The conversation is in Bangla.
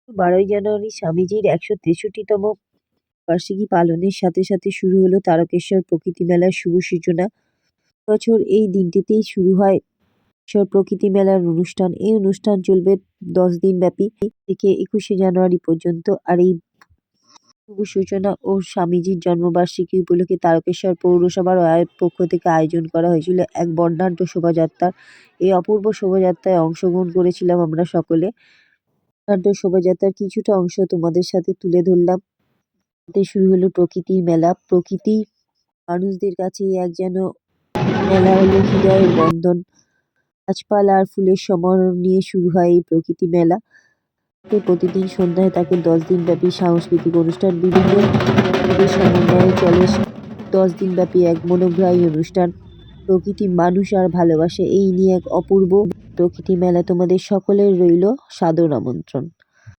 12ই জানুয়ারি স্বামীজির 163তম বার্ষিকী পালনের সাথে সাথে শুরু হলো তারকেশ্বর প্রকৃতি মেলার শুভ সূচনা। বছর এই দিনটিতেই শুরু হয় প্রকৃতি মেলার অনুষ্ঠান। এই অনুষ্ঠান চলবে 10 দিন ব্যাপী থেকে 21শে জানুয়ারি পর্যন্ত। আর এই শুভ সূচনা ও স্বামীজির জন্মবার্ষিকী উপলক্ষে তারকেশ্বর পৌরসভার পক্ষ থেকে আয়োজন করা হয়েছিল এক বর্ণাঢ্য শোভাযাত্রার। এই অপূর্ব শোভাযাত্রায় অংশগ্রহণ করেছিলাম আমরা সকলে। বর্ণাঢ্য শোভাযাত্রার কিছুটা অংশ তোমাদের সাথে তুলে ধরলাম। শুরু হলো প্রকৃতির মেলা। প্রকৃতি মানুষদের কাছে এক যেন মেলা হলো হৃদয়ের বন্ধন। গাছপালা আর ফুলের সমারোহ নিয়ে শুরু হয় এই প্রকৃতি মেলা। প্রতিদিন সন্ধ্যায় থাকে 10 দিন ব্যাপী সাংস্কৃতিক অনুষ্ঠান। বিভিন্ন সমন্বয়ে চলে 10 দিন ব্যাপী এক মনোগ্রাহী অনুষ্ঠান। প্রকৃতি, মানুষ আর ভালোবাসে, এই নিয়ে এক অপূর্ব প্রকৃতি মেলা। তোমাদের সকলের রইল সাদর আমন্ত্রণ।